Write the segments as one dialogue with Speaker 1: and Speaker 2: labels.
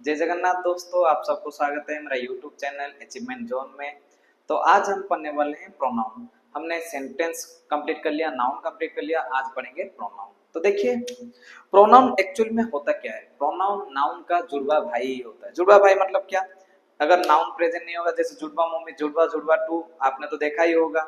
Speaker 1: जय जगन्नाथ दोस्तों, आप सबको स्वागत है मेरा यूट्यूब चैनल अचीवमेंट जोन में। तो आज हम पढ़ने वाले हैं प्रोनाउन। हमने सेंटेंस कंप्लीट कर लिया, नाउन कंप्लीट कर लिया, आज पढ़ेंगे प्रोनाउन। तो देखिए, प्रोनाउन एक्चुअली में होता क्या है। प्रोनाउन नाउन का जुड़वा भाई ही होता है। जुड़वा भाई मतलब क्या? अगर नाउन प्रेजेंट नहीं होगा, जैसे जुड़वा मूवी, जुड़वा जुड़वा टू आपने तो देखा ही होगा।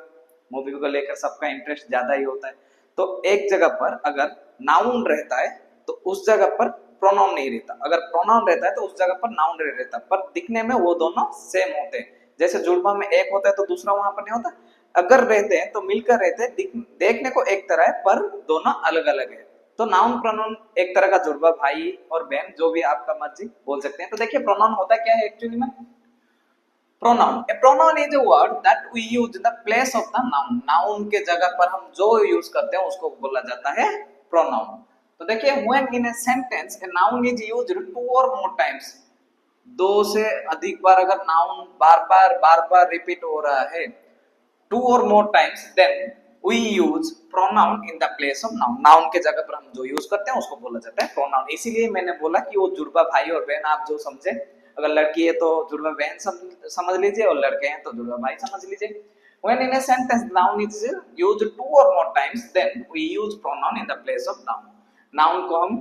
Speaker 1: मूवी को लेकर सबका इंटरेस्ट ज्यादा ही होता है। तो एक जगह पर अगर नाउन रहता है तो उस जगह पर प्रोनाउन नहीं रहता। अगर प्रोनाउन रहता है तो उस जगह पर नाउन नहीं रहता, पर दिखने में वो दोनों सेम होते हैं। जैसे जुड़वा में एक होता है तो दूसरा वहां पर नहीं होता। अगर रहते हैं तो मिलकर रहते हैं, देखने को एक तरह है पर दोनों अलग अलग है। तो नाउन प्रोनाउन एक तरह का जुड़वा भाई और बहन, जो भी आपका मर्जी बोल सकते हैं। तो देखिए, प्रोनाउन होता क्या है एक्चुअली में। Pronoun, a pronoun is a word that we use in the place of the noun. Noun के जगह पर हम जो यूज करते हैं उसको बोला जाता है प्रोनाउन। तो देखिए, when in a sentence a noun is used two और मोर टाइम्स, दो से अधिक बार अगर नाउन बार बार रिपीट हो रहा है, टू और more times, then we use pronoun in the place of noun. Noun के जगह पर हम जो यूज करते हैं उसको बोला जाता है प्रोनाउन। इसीलिए मैंने बोला कि वो जुड़वा भाई और बहन आप जो समझे। अगर लड़की है तो जुड़वा बहन समझ लीजिए, और लड़के हैं तो जुड़वा भाई समझ लीजिए। When in a sentence noun is used two or more times, then we use pronoun in the place of noun. Noun को हम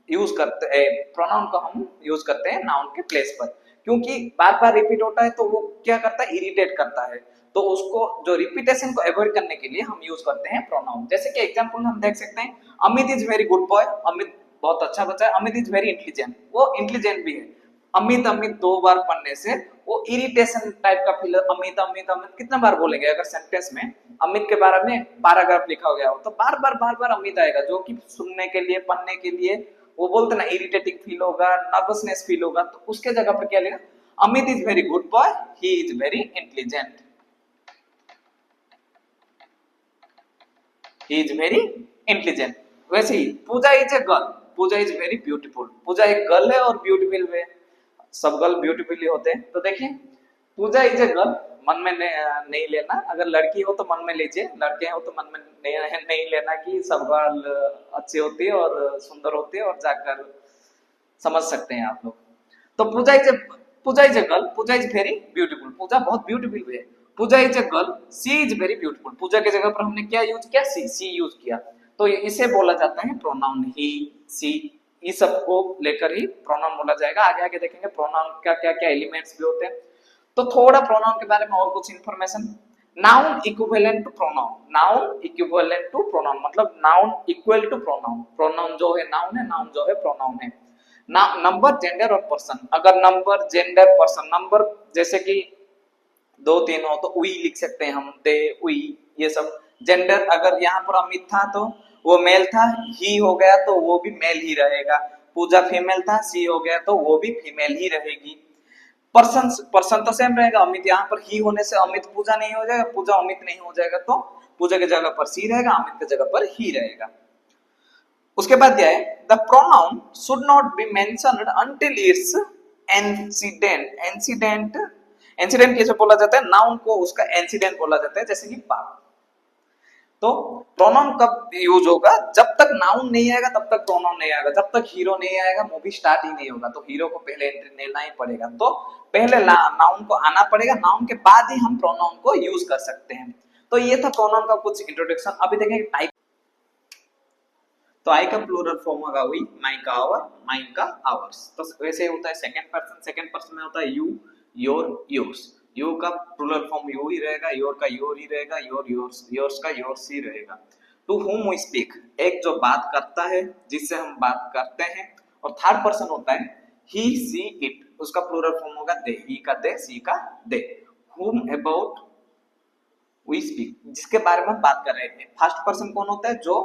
Speaker 1: यूज करते हैं, प्रोनाउन को हम यूज करते हैं नाउन के प्लेस पर, क्योंकि बार बार रिपीट होता है तो वो क्या करता है, इरिटेट करता है। तो उसको जो रिपीटेशन को अवॉइड करने के लिए हम यूज करते हैं प्रोनाउन। जैसे कि एग्जांपल हम देख सकते हैं, Amit is very good boy. Amit बहुत अच्छा बच्चा है। अमित इज वेरी इंटेलिजेंट, वो इंटेलिजेंट भी है। अमित अमित दो बार पढ़ने से वो इरिटेशन टाइप का फील, अमित अमित अमित कितना बार बोलेंगे। अगर सेंटेंस में अमित के बारे में पैराग्राफ लिखा हो गया हो तो बार बार अमित आएगा, जो कि सुनने के लिए, पढ़ने के लिए वो बोलते ना इरिटेटिंग फील होगा, नर्वसनेस फील होगा। तो उसके जगह पर क्या लेगा, Amit is very good boy, he is very intelligent, he is very intelligent. वैसे ही Pooja is a girl, Pooja is very beautiful. Pooja एक गर्ल है और ब्यूटीफुल है, सब गर्ल ब्यूटीफुल ही होते हैं। तो देखिए, पूजा इज ए गर्ल, मन में नहीं लेना। अगर लड़की हो तो मन में लीजिए, लड़के हो तो मन में नहीं लेना कि सब गर्ल अच्छी होती है और सुंदर होती है, और जाकर समझ सकते हैं आप लोग। तो Pooja is a girl, Pooja is very beautiful, Pooja बहुत ब्यूटीफुल है। Pooja is a girl, she is very beautiful. Pooja की जगह पर हमने क्या यूज किया, सी यूज किया। तो इसे बोला जाता है प्रोनाउन। ही, सी, ये सबको लेकर ही प्रोनाउन बोला जाएगा। आगे आगे देखेंगे प्रोनाउन का क्या क्या एलिमेंट्स भी होते हैं। तो थोड़ा प्रोनाउन के बारे में और कुछ information. Noun equivalent to pronoun, noun equivalent to pronoun मतलब noun equal to pronoun. Pronoun जो है नाउन है, नाउन जो है प्रोनाउन है। नंबर, जेंडर और पर्सन। अगर नंबर, जेंडर, पर्सन, नंबर जैसे कि दो तीन हो तो उई लिख सकते हैं हम, दे, उई, ये सब। जेंडर, अगर यहाँ पर अमित था तो वो मेल था, ही हो गया तो वो भी मेल ही रहेगा। पूजा फीमेल था, सी हो गया तो वो भी फीमेल ही रहेगी। पर्सन, पर्सन तो सेम रहेगा। अमित यहाँ पर ही होने से अमित पूजा नहीं हो जाएगा, पूजा अमित नहीं हो जाएगा, तो पूजा की जगह पर सी रहेगा, अमित की जगह पर ही रहेगा। उसके बाद क्या है, the pronoun should not be mentioned until its antecedent. Antecedent कैसे बोला जाता है, नाउन को उसका एंसीडेंट बोला जाता है, जैसे कि पाप। तो प्रोनाउन कब यूज होगा, जब तक नाउन नहीं आएगा तब तक प्रोनाउन नहीं आएगा। जब तक हीरो नहीं आएगा मूवी स्टार्ट ही नहीं होगा। तो हीरो को पहले एंट्री लेना ही पड़ेगा। तो पहले नाउन को आना पड़ेगा, नाउन के बाद ही हम प्रोनाउन को यूज कर सकते हैं। तो ये था प्रोनाउन का कुछ इंट्रोडक्शन। अभी देखेंगे टाइप। तो आई का प्लूरल फॉर्म होगा वी, माई का आवर, माइन का आवर्स। तो वैसे होता है सेकंड पर्सन। सेकंड पर्सन में होता है यू, योर, योर्स। यू का प्लूरल फॉर्म यू ही रहेगा, योर का योर ही रहेगा, योर योर्स, योर्स का योर्स ही रहेगा। टू हुम वी स्पीक, एक जो बात करता है, जिससे हम बात करते हैं। और थर्ड पर्सन होता है ही, सी, इट, उसका प्लूरल फॉर्म होगा दे, ही का दे, सी का दे। हुम अबाउट वी स्पीक, जिसके बारे में बात कर रहे हैं। फर्स्ट पर्सन कौन होता है, जो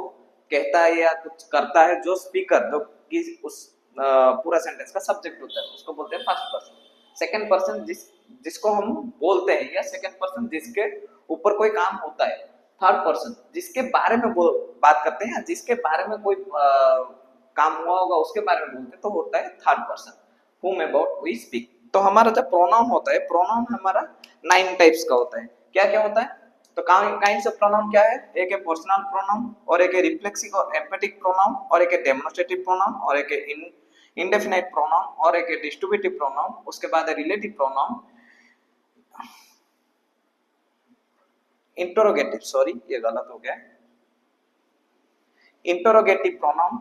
Speaker 1: कहता है या कुछ करता है, जो स्पीकर, जो कि उस पूरा सेंटेंस का सब्जेक्ट होता है, उसको बोलते हैं फर्स्ट पर्सन। सेकंड पर्सन जिसको हम बोलते हैं, या सेकंड पर्सन जिसके ऊपर कोई काम होता है। थर्ड पर्सन जिसके बारे में बात करते हैं, जिसके बारे में कोई काम हुआ होगा उसके बारे में बोलते हैं, तो होता है third person, whom about we speak। तो हमारा जो प्रोनाउन होता है, प्रोनाउन हमारा 9 टाइप्स का होता है। क्या क्या होता है, तो काइंड्स ऑफ प्रोनाउन क्या है, एक है पर्सनल प्रोनाउन, और एक है रिफ्लेक्सिव और एम्फेटिक प्रोनाउन, और एक है डेमोन्स्ट्रेटिव प्रोनाउन, और एक है इंडेफिनाइट प्रोनाउन और एक डिस्ट्रीब्यूटिव प्रोनाउन, उसके बाद रिलेटिव प्रोनाउन, इंटरोगेटिव, सॉरी ये गलत हो गया, इंटरोगेटिव प्रोनाउन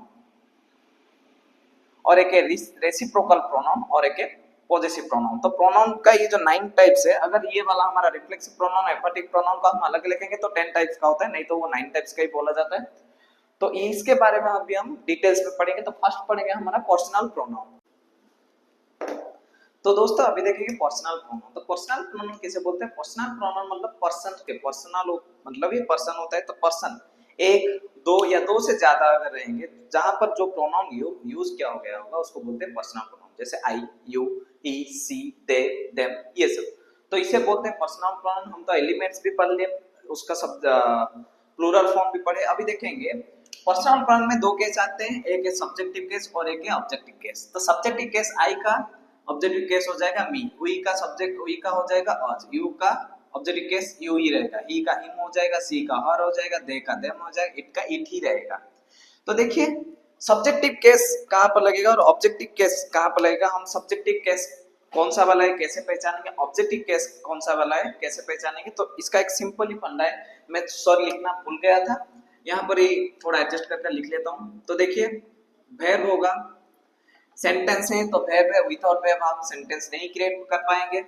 Speaker 1: और एक रेसिप्रोकल प्रोनाउन और एक पॉजेसिव प्रोनाउन। तो प्रोनाउन का ये जो 9 टाइप्स है, अगर ये वाला हमारा रिफ्लेक्सिव प्रोनाउन एम्फैटिक प्रोनाउन का हम अलग लिखेंगे तो 10 टाइप्स का होता है, नहीं तो वो 9 टाइप्स का ही बोला जाता है। तो इसके बारे में अभी हम डिटेल्स में पढ़ेंगे। तो फर्स्ट पढ़ेंगे हमारा पर्सनल प्रोनाउन। तो दोस्तों अभी देखेंगे पर्सनल प्रोनाउन। तो पर्सनल प्रोनाउन किसे बोलते हैं? पर्सनल प्रोनाउन मतलब पर्सन के, पर्सनल मतलब ये पर्सन होता है, तो पर्सन एक, दो या दो से ज्यादा अगर रहेंगे, जहां पर जो प्रोनाउन यूज किया हो गया होगा उसको बोलते हैं पर्सनल प्रोनाउन, जैसे I, you, he, C, they, them, ये सब। तो इसे बोलते हैं पर्सनल प्रोनाउन। हम तो एलिमेंट्स भी पढ़ लिए, उसका सब प्लूरल फॉर्म भी पढ़े। अभी देखेंगे पर्सनल प्रोनाउन में दो केस आते हैं, एक है सब्जेक्टिव केस और एक है ऑब्जेक्टिव केस। तो सब्जेक्टिव केस आई का, ऑब्जेक्टिव केस हो जाएगा मी, हुई का सब्जेक्ट हुई का हो जाएगा अस, यू का ऑब्जेक्टिव केस यू ही रहेगा, ही का हिम हो जाएगा, सी का हर हो जाएगा, दे का देम हो जाएगा, इट का इट ही रहेगा। तो देखिए सब्जेक्टिव केस कहां पर लगेगा और ऑब्जेक्टिव केस कहां पर लगेगा। हम सब्जेक्टिव केस कौन सा वाला है कैसे पहचानेंगे, ऑब्जेक्टिव केस कौन सा वाला है कैसे पहचानेंगे। तो इसका एक सिंपल ही फंडा है, मैं सॉरी लिखना भूल गया था, यहाँ पर ही थोड़ा एडजस्ट करके लिख लेता हूँ। तो देखिए वर्ब होगा, सेंटेंस है तो वर्ब है, विदाउट वर्ब आप सेंटेंस नहीं क्रिएट कर पाएंगे।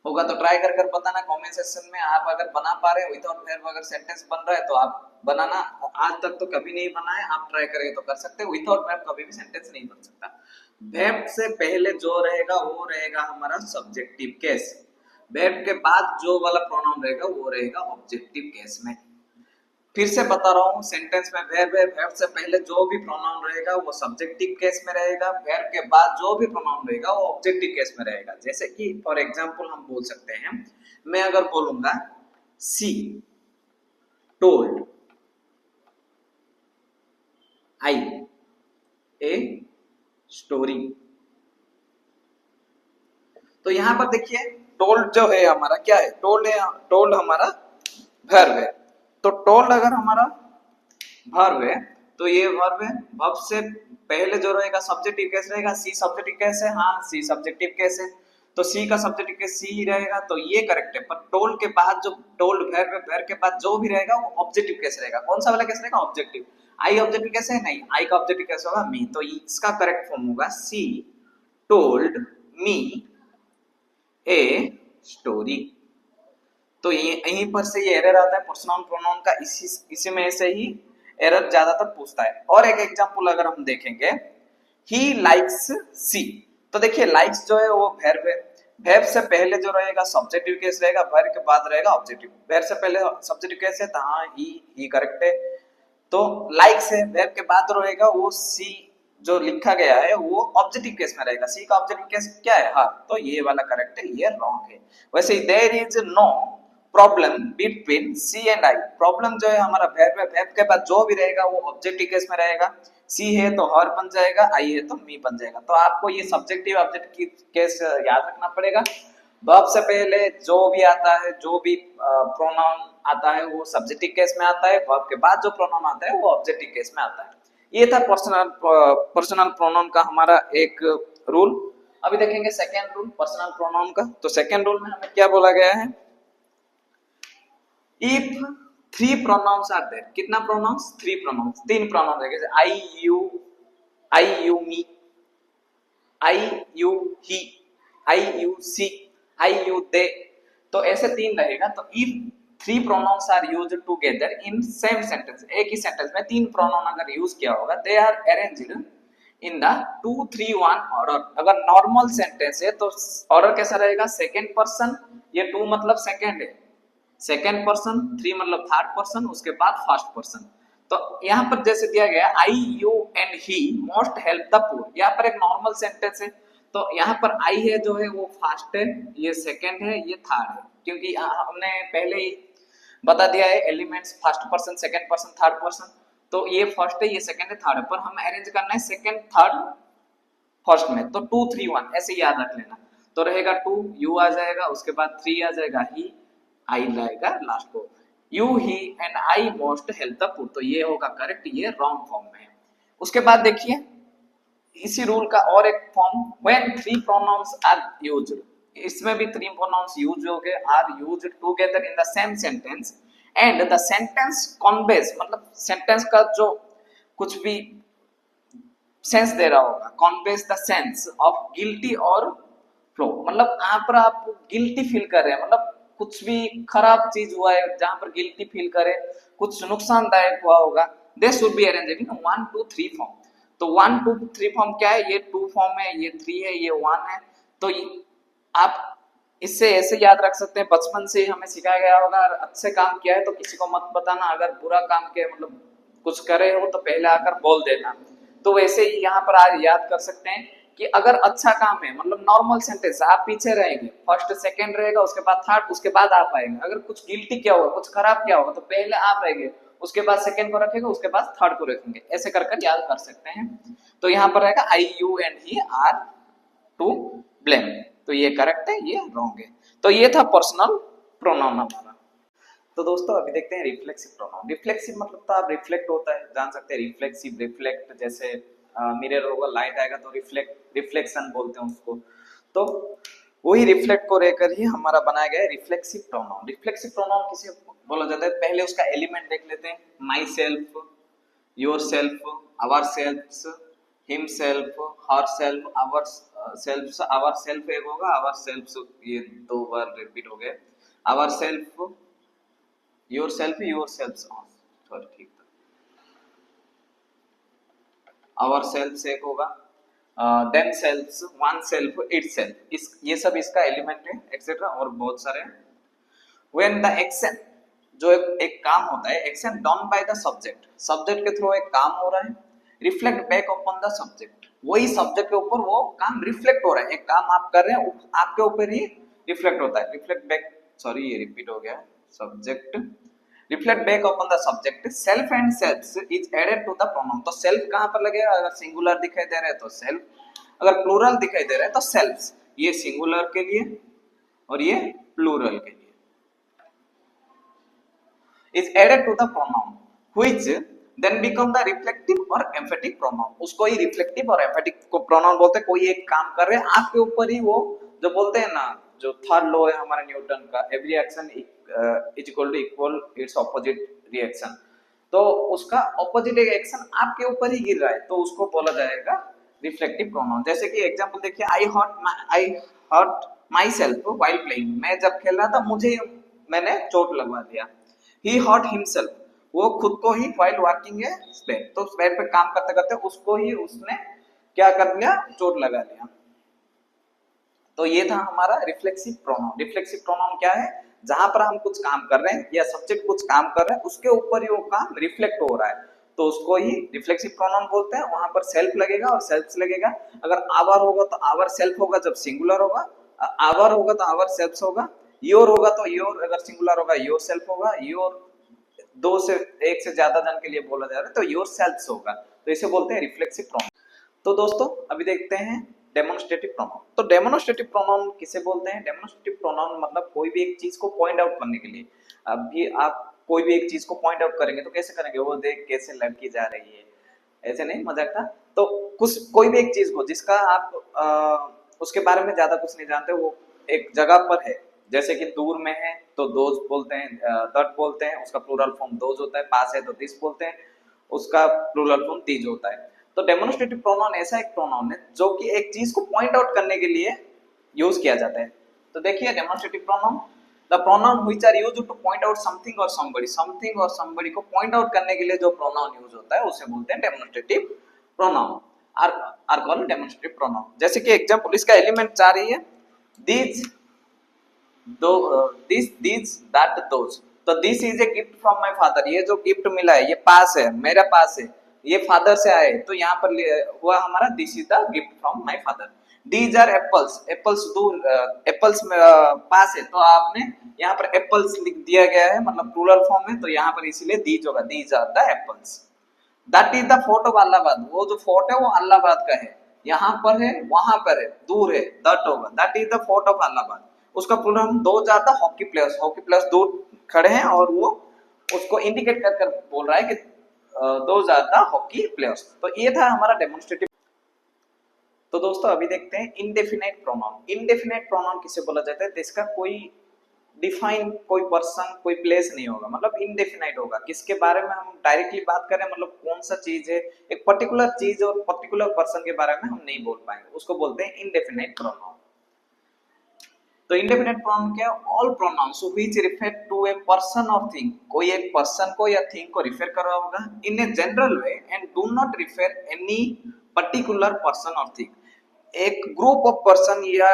Speaker 1: होगा तो ट्राई कर बताना कमेंट सेक्शन में, आप अगर बना पा रहे हो विदाउट वर्ब अगर सेंटेंस बन रहा है तो आप बनाना। आज तक तो कभी नहीं बना है, आप ट्राई करेंगे तो कर सकते हो। विदाउट वर्ब कभी भी सेंटेंस नहीं बन सकता। वर्ब से पहले जो रहेगा वो रहेगा हमारा सब्जेक्टिव केस, वर्ब के बाद जो वाला प्रोनाउन रहेगा वो रहेगा ऑब्जेक्टिव केस में। फिर से बता रहा हूँ, सेंटेंस में वर्ब है, वर्ब से पहले जो भी प्रोनाउन रहेगा वो सब्जेक्टिव केस में रहेगा, वर्ब के बाद जो भी प्रोनाउन रहेगा वो ऑब्जेक्टिव केस में रहेगा। जैसे कि फॉर एग्जांपल हम बोल सकते हैं, मैं अगर बोलूंगा सी टोल्ड आई ए स्टोरी, तो यहां पर देखिए टोल्ड जो है हमारा क्या है, टोल्ड है, टोल्ड हमारा वर्ब है। तो टोल्ड अगर हमारा वर्ब है तो ये वर्ब है, वर्ब से पहले जो रहेगा सब्जेक्टिव केस रहेगा, सी सब्जेक्टिव केस है, हाँ सी सब्जेक्टिव केस है, तो सी का सब्जेक्टिव केस सी ही रहेगा, तो ये करेक्ट है। पर टोल्ड के बाद जो टोल्ड वर्ब है, वर्ब के बाद जो भी रहेगा वो ऑब्जेक्टिव केस रहेगा। कौन सा वाला केस रहेगा? ऑब्जेक्टिव। आई ऑब्जेक्टिव केस है? नहीं, आई का ऑब्जेक्टिव केस होगा मी, तो इसका करेक्ट फॉर्म होगा सी टोल्ड मी ए स्टोरी। तो यहीं पर से ये एरर आता है पर्सनल प्रोनाउन का, इसी में से ही एरर ज्यादातर पूछता है। और एक एग्जांपल अगर हम देखेंगे, ही लाइक्स सी, तो देखिए लाइक्स जो है वो वर्ब है, वर्ब से पहले जो रहेगा सब्जेक्टिव केस रहेगा, वर्ब के बाद रहेगा ऑब्जेक्टिव। वर्ब से पहले सब्जेक्टिव केस है तो हाँ ही करेक्ट है। तो लाइक्स है, वर्ब के बाद रहेगा वो सी जो लिखा गया है वो ऑब्जेक्टिव केस में रहेगा, सी का ऑब्जेक्टिव केस क्या है? हाँ, तो ये वाला करेक्ट है, ये रॉन्ग है। वैसे there is no problem between C and I, problem जो है हमारा वर्ब है, वर्ब के बाद जो भी रहेगा वो ऑब्जेक्टिव केस में रहेगा, सी है तो हर बन जाएगा, आई है तो मी बन जाएगा। तो आपको ये सब्जेक्टिव ऑब्जेक्टिव केस याद रखना पड़ेगा। वर्ब से पहले जो भी आता है, जो भी प्रोनाउन आता है वो सब्जेक्टिव केस में आता है, वर्ब के बाद जो प्रोनाउन आता है वो ऑब्जेक्टिव केस में आता है। ये था पर्सनल प्रोनाउन का हमारा एक रूल। अभी देखेंगे सेकेंड रूल पर्सनल प्रोनाउन का। तो सेकेंड रूल में हमें क्या बोला गया है? If three pronouns are there, कितना प्रोनाउंस? थ्री प्रोनाउंस, तीन प्रोनाउंस है, जैसे I you me, I you he, I you she, I you they, तो ऐसे तीन रहेगा। तो if three pronouns are used together in same sentence, एक ही सेंटेंस में तीन प्रोनाउन अगर यूज किया होगा, they are arranged in the 2 3 1 order. अगर नॉर्मल सेंटेंस है तो ऑर्डर कैसा रहेगा? सेकंड पर्सन, ये टू मतलब सेकंड है, सेकंड पर्सन, थ्री मतलब थर्ड पर्सन, उसके बाद फर्स्ट पर्सन। तो यहाँ पर जैसे दिया गया I you and he must help the poor, यहाँ पर एक नॉर्मल सेंटेंस है, तो यहाँ पर आई है जो है वो फर्स्ट है, ये सेकंड है, ये थर्ड है, क्योंकि हमने पहले ही बता दिया है elements first person, second person, third person. तो ये फर्स्ट है, ये सेकंड है, थर्ड है, पर हमें अरेंज करना है सेकंड थर्ड फर्स्ट में, तो 2 3 1 ऐसे याद रख लेना। तो रहेगा 2, यू आ जाएगा, उसके बाद 3 आ जाएगा, ही, आई लाएगा लास्ट को, you he and I most help the poor, तो ये होगा करेक्ट, ये रॉन्ग फॉर्म में है। उसके बाद देखिए इसी रूल का और एक form, when three pronouns are used, इसमें भी थ्री प्रोनाउंस यूज हो गए, are used together in the same sentence and the sentence conveys, मतलब सेंटेंस का जो कुछ भी सेंस दे रहा होगा, conveys the sense of guilty or flow, मतलब यहाँ पर आप गिल्टी फील कर रहे हैं, मतलब कुछ भी खराब चीज हुआ है जहां पर गिल्टी फील करे, कुछ नुकसानदायक हुआ होगा, they should be arranged in 1 2 3 form. तो 1 2 3 फॉर्म क्या है, ये 2 फॉर्म है, ये 3 है, ये 1 है। तो आप इससे ऐसे याद रख सकते हैं, बचपन से हमें सिखाया गया होगा, अच्छे काम किया है तो किसी को मत बताना, अगर बुरा काम किया मतलब कुछ करे हो तो पहले आकर बोल देना। तो वैसे ही यहाँ पर आज याद कर सकते हैं कि अगर अच्छा काम है, मतलब नॉर्मल सेंटेंस, आप पीछे रहेंगे, फर्स्ट सेकंड रहेगा, उसके बाद थर्ड, उसके बाद आप आएंगे। अगर कुछ गिल्टी क्या होगा, कुछ खराब क्या होगा, तो पहले आप रहेंगे, उसके बाद सेकंड को रखेंगे, उसके बाद थर्ड को रखेंगे, ऐसे कर कर याद कर सकते हैं। तो यहाँ पर रहेगा I you and he are to blame, तो ये करेक्ट है, ये रॉन्ग है। तो ये था पर्सनल प्रोनाउन हमारा। तो दोस्तों अभी देखते हैं रिफ्लेक्सिव प्रोनाउन। रिफ्लेक्सिव मतलब तो आप रिफ्लेक्ट होता है, जान सकते हैं, रिफ्लेक्सिव, रिफ्लेक्ट, जैसे मिरर होगा, लाइट आएगा तो रिफ्लेक्शन बोलते हैं उसको। तो वही रिफ्लेक्ट को लेकर ही हमारा बनाया गया है रिफ्लेक्सिव प्रोनाउन। रिफ्लेक्सिव प्रोनाउन किसे बोला जाता है, पहले उसका एलिमेंट देख लेते हैं, myself, yourself, ourselves, himself, herself, ourselves, ourself एक होगा, आवर सेल्फ्स ये दो बार रिपीट हो गए, ourself, yourself, yourselves, sorry ठीक था, आवर सेल्फ एक होगा, themselves, oneself, itself, इस ये सब इसका एलिमेंट है एक्सेट्रा, और बहुत सारे। व्हेन द एक्शन, जो एक काम होता है, action done by the subject, subject के थ्रू एक काम हो रहा है, reflect back upon the subject, वही सब्जेक्ट के ऊपर वो काम रिफ्लेक्ट हो रहा है, एक काम आप कर रहे हैं आपके ऊपर ही रिफ्लेक्ट होता है, रिफ्लेक्ट बैक, सॉरी ये रिपीट हो गया, subject reflect back upon the subject, self and selves is added to the pronoun. तो सेल्फ कहां पर लगेगा, अगर सिंगुलर दिखाई दे रहा है तो सेल्फ, अगर प्लूरल दिखाई दे रहा है तो सेल्फ्स, ये सिंगुलर के लिए और ये प्लूरल के लिए, is added to the pronoun which then become the reflective और emphatic pronoun। उसको ही reflective और emphatic को pronoun बोलते हैं। कोई एक काम कर रहे हैं आपके ऊपर ही, वो जो बोलते हैं ना, जो थर्ड लॉ है हमारे न्यूटन का, every action is equal to equal its opposite reaction, तो उसका ऑपोजिट एक एक्शन आपके ऊपर ही गिर रहा है तो उसको बोला जाएगा रिफ्लेक्टिव प्रोनाउन। जैसे कि एग्जांपल देखिए, I hurt myself while playing, मैं जब खेल रहा था मैंने चोट लगवा दिया। ही हर्ट हिमसेल्फ, वो खुद को ही व्हाइल वॉकिंग है स्पेड, तो स्पेड पे काम करते करते उसको ही उसने क्या कर लिया, चोट लगा लिया। तो ये था हमारा रिफ्लेक्सिव प्रोनाउन। रिफ्लेक्सिव प्रोनाउन क्या है, जहां पर हम कुछ काम कर रहे हैं या सब्जेक्ट कुछ काम कर रहे हैं उसके ऊपर ही वो काम रिफ्लेक्ट हो रहा है, तो उसको ही रिफ्लेक्सिव प्रोनाउन बोलते हैं। वहां पर सेल्फ लगेगा और सेल्फ्स लगेगा। अगर आवर होगा तो आवर सेल्फ होगा जब सिंगुलर होगा, आवर होगा तो आवर सेल्फ्स होगा, योर होगा तो योर, अगर सिंगुलर होगा योर सेल्फ होगा, योर दो से एक से ज्यादा जन के लिए बोला जा रहा है तो योर सेल्फ्स होगा, तो इसे बोलते हैं रिफ्लेक्सिव प्रोनाउन। तो दोस्तों अभी देखते हैं डेमोन्स्ट्रेटिव प्रोनाउन। तो डेमोन्स्ट्रेटिव प्रोनाउन किसे बोलते हैं, डेमोन्स्ट्रेटिव प्रोनाउन मतलब कोई भी एक चीज को पॉइंट आउट करने के लिए। अभी आप कोई भी एक चीज को पॉइंट आउट करेंगे तो कैसे करेंगे, वो देख कैसे लड़की जा रही है, ऐसे नहीं, मजाक था। तो कुछ कोई भी एक चीज को जिसका आप उसके बारे में ज्यादा कुछ नहीं जानते, वो एक जगह पर है, जैसे कि दूर में है तो दोज बोलते हैं, दट बोलते हैं, उसका प्लूरल फॉर्म दोज होता है। पास है तो दिस बोलते हैं, उसका प्लूरल फॉर्म दीज होता है। तो डेमोन्स्ट्रेटिव प्रोनाउन ऐसा एक प्रोनाउन है जो कि एक चीज को पॉइंट आउट करने के लिए यूज किया जाता है। तो देखिए demonstrative pronoun, the pronoun which are used to point out something और समबडी, समथिंग और समबडी को पॉइंट आउट करने के लिए जो प्रोनाउन यूज होता है उसे बोलते हैं demonstrative pronoun, are called demonstrative pronoun. जैसे कि एग्जांपल, इसका एलिमेंट 4 ही है, दीज, दो, दिस दैट दोज। तो this is a gift from my father, ये जो गिफ्ट मिला है ये पास है, मेरा पास है, ये फादर से आए, तो यहाँ पर हुआ हमारा this is the gift from my father. These are apples, apples दूर, एप्पल्स पास है, तो आपने यहाँ पर एप्पल्स लिख दिया गया है, मतलब प्लूरल फॉर्म है, तो यहाँ पर इसीलिए दीज होगा, these are the apples. That is the fort of Allahabad, वो जो फोर्ट है वो अलाहाबाद का है, यहाँ पर है वहां पर है, दूर है, दैट होगा, that is the fort of Allahabad. उसका प्लूरल हम दो ज्यादा हॉकी प्लेयर्स, हॉकी प्लेयर्स दूर खड़े हैं और वो उसको इंडिकेट कर कर बोल रहा है कि दो ज्यादा हॉकी प्लेयर्स। तो ये था हमारा डेमोन्स्ट्रेटिव। तो दोस्तों अभी देखते हैं इनडेफिनाइट प्रोनाउन। इनडेफिनाइट प्रोनाउन किसे बोला जाता है? तो इसका कोई डिफाइन, कोई पर्सन, कोई प्लेस नहीं होगा, मतलब इनडेफिनाइट होगा। किसके बारे में हम डायरेक्टली बात करें, मतलब कौन सा चीज है, एक पर्टिकुलर चीज और पर्टिकुलर पर्सन के बारे में हम नहीं बोल पाएंगे, उसको बोलते हैं इनडेफिनाइट प्रोनाउन। तो इंडेफिनिट प्रोनाउन क्या है? All pronouns which refer to a person और थिंग, कोई एक पर्सन को या थिंग को रिफर कर रहा होगा in a general way and do not refer any particular person और थिंग। एक ग्रुप ऑफ पर्सन या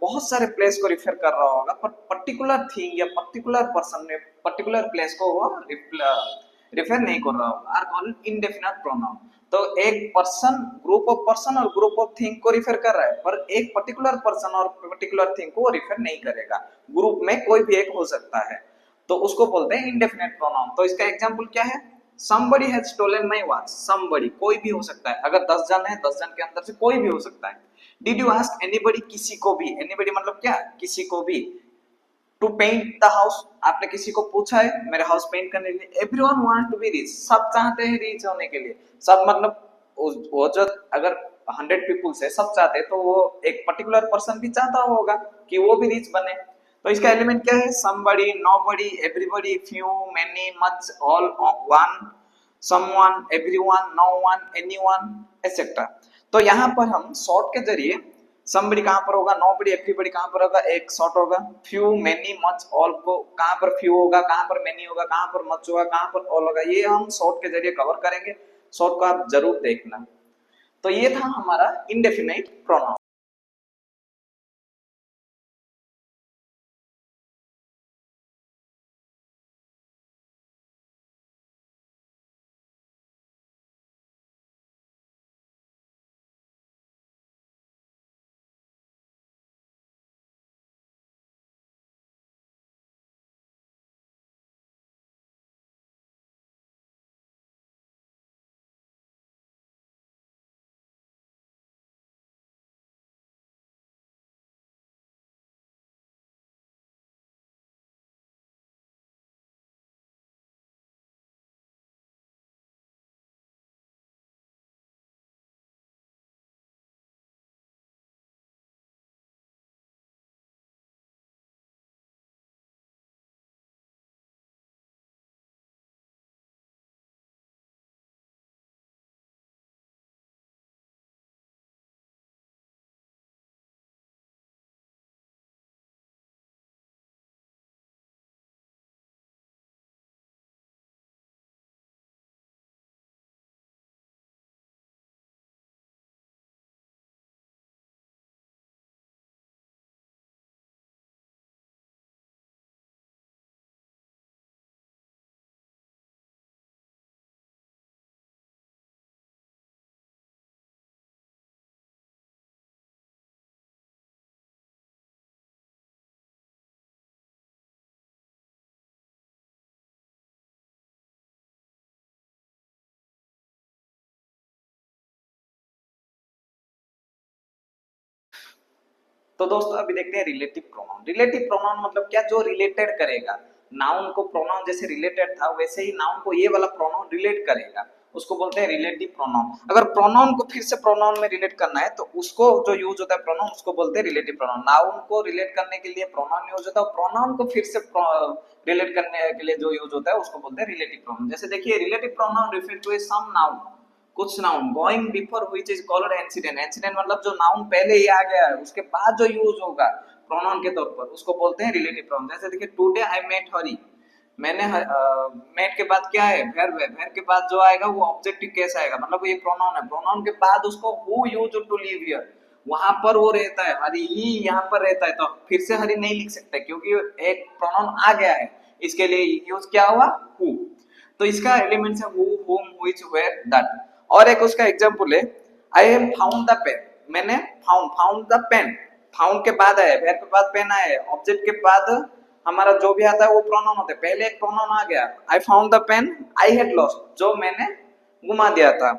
Speaker 1: बहुत सारे प्लेस को रिफर कर रहा होगा, पर पर्टिकुलर थिंग या पर्टिकुलर पर्सन ने पर्टिकुलर प्लेस को वो रिफर नहीं कर रहा होगा, आर कॉल्ड इंडेफिनिट प्रोनाउन। तो एक पर्सन, ग्रुप ऑफ पर्सन और ग्रुप ऑफ थिंग को रिफर कर रहा है, पर एक पर्टिकुलर पर्सन और पर्टिकुलर थिंग को रिफर नहीं करेगा। ग्रुप में कोई भी एक हो सकता है, तो उसको बोलते हैं इंडेफिनिट प्रोनाउन। तो इसका एग्जांपल क्या है? somebody has stolen my watch। somebody कोई भी हो सकता है, अगर 10 जन है 10 जन के अंदर से कोई भी हो सकता है। did you ask anybody, किसी को भी, anybody मतलब क्या? किसी को भी। टू पेंट द हाउस, आपने किसी को पूछा है मेरे हाउस पेंट करने के लिए। Everyone want to be rich, सब चाहते हैं रिच होने के लिए। सब मतलब वो जो अगर 100 पीपल्स है सब चाहते हैं, तो वो एक पर्टिकुलर पर्सन भी चाहता होगा कि वो भी रिच बने। तो इसका एलिमेंट क्या है? somebody, nobody, everybody, few, many, much, all, one, someone, everyone, no one, anyone, etc। तो यहाँ पर हम शॉर्ट के जरिए somebody कहाँ पर होगा, nobody, everybody कहाँ पर होगा, एक शॉर्ट होगा, few, many, much, all को कहाँ पर few होगा, कहाँ पर many होगा, कहाँ पर much होगा, कहाँ पर all होगा, ये हम शॉर्ट के जरिए कवर करेंगे। शॉर्ट को आप जरूर देखना। तो ये था हमारा इंडेफिनाइट प्रोनाउन। तो दोस्तों अभी देखते हैं रिलेटिव प्रोनाउन। रिलेटिव प्रोनाउन मतलब क्या? जो रिलेटेड करेगा। नाउन को प्रोनाउन जैसे रिलेटेड था, वैसे ही नाउन को ये वाला प्रोनाउन रिलेट करेगा, उसको बोलते हैं रिलेटिव प्रोनाउन। अगर प्रोनाउन को फिर से प्रोनाउन में रिलेट करना है, तो उसको जो यूज होता है प्रोनाउन, उसको बोलते हैं रिलेटिव प्रोनाउन। नाउन को रिलेट करने के लिए प्रोनाउन यूज होता है, प्रोनाउन को फिर से रिलेट करने के लिए जो यूज होता है उसको बोलते हैं रिलेटिव प्रोनाउन। जैसे देखिए, relative pronoun refer to some noun, कुछ noun going before which is called antecedent. Antecedent मतलब जो नाउन पहले ही आ गया है, उसके बाद जो यूज होगा प्रोनाउन के तौर पर, उसको बोलते हैं रिलेटिव प्रोनाउन। जैसे देखिए, टुडे आई मेट हरी, मैंने मेट के बाद क्या है? verb है। verb के बाद जो आएगा वो ऑब्जेक्टिव केस आएगा, मतलब ये प्रोनाउन है। प्रोनाउन के बाद उसको who used to live here, वहां पर वो रहता है, हरी ही यहाँ पर रहता है, तो फिर से हरी नहीं लिख सकते क्योंकि एक प्रोनाउन आ गया है। इसके लिए यूज क्या हुआ? हु। तो इसका एलिमेंट्स है हु, हुम, व्हिच, वेयर, दैट। और एक उसका एग्जांपल है, I have found the pen, मैंने फाउंड द पेन। फाउंड के बाद आया, verb के बाद पेन आया, ऑब्जेक्ट के बाद हमारा जो भी आता है वो प्रोनाउन होता है। पहले एक प्रोनाउन आ गया, I found the pen, I had lost, जो मैंने गुमा दिया था।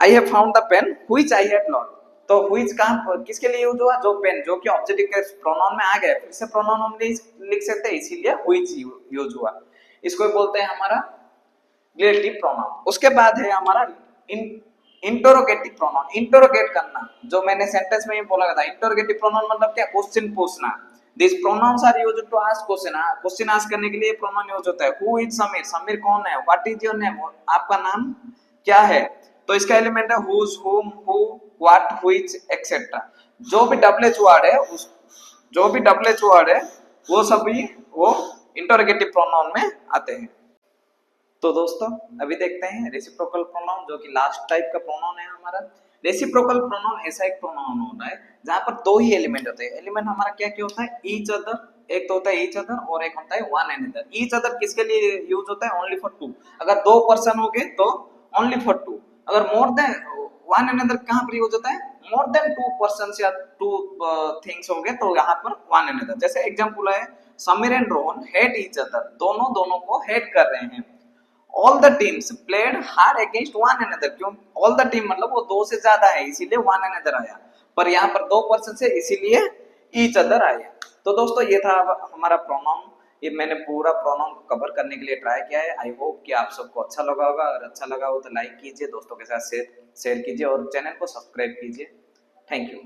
Speaker 1: I have found the pen which I had lost, तो व्हिच कहां किसके लिए यूज हुआ? जो पेन, जो कि ऑब्जेक्ट के प्रोनाउन में आ गया, फिर से प्रोनाउन हम लिख सकते हैं, इसीलिए व्हिच यूज हुआ। इसको बोलते हैं हमारा रिलेटिव प्रोनाउन। उसके बाद है हमारा इंटरोगेटिव प्रोनाउन, इंटरोगेट करना, जो मैंने सेंटेंस में ही बोला था, इंटरोगेटिव प्रोनाउन मतलब क्या, क्वेश्चन पूछना। This pronouns are used to ask question, question ask करने के लिए प्रोनाउन यूज होता है। हु इज समीर, समीर कौन है, व्हाट इज योर नेम, आपका नाम क्या है। तो इसका एलिमेंट है हुज, हुम, हु, व्हाट, व्हिच एक्सेट्रा। जो भी डबल एच वर्ड है उस, जो भी डबल एच वर्ड है वो सभी वो इंटरोगेटिव प्रोनाउन में आते हैं। तो दोस्तों अभी देखते हैं रेसिप्रोकल प्रोनाउन, जो कि लास्ट टाइप का प्रोनाउन है हमारा। रेसिप्रोकल प्रोनाउन ऐसा एक प्रोनाउन होता है जहां पर दो ही एलिमेंट होते हैं। एलिमेंट हमारा क्या क्या होता है, ईच अदर, एक तो होता है ईच अदर और एक होता है वन अनदर। ईच अदर किसके लिए यूज होता है, ओनली फॉर टू, अगर दो पर्सन हो गए तो ओनली फॉर टू। अगर मोर देन वन अनदर कहां पर यूज होता है, मोर देन टू पर्सन या टू थिंग्स हो गए तो यहाँ पर वन अनदर। जैसे एग्जांपल है Sameer and Rohan hate each other, दोनों दोनों को हेट कर रहे हैं। All the teams played hard against one another, क्यों ऑल द टीम मतलब वो दो से ज्यादा है इसीलिए वन अनदर आया, पर यहाँ पर दो पर्सन से इसीलिए ईच अदर आया। तो दोस्तों ये था हमारा प्रोनाउन, ये मैंने पूरा प्रोनाउन को कवर करने के लिए ट्राई किया है। आई होप कि आप सबको अच्छा लगा होगा, अगर अच्छा लगा हो तो लाइक कीजिए, दोस्तों के साथ शेयर कीजिए और चैनल को सब्सक्राइब कीजिए। Thank you.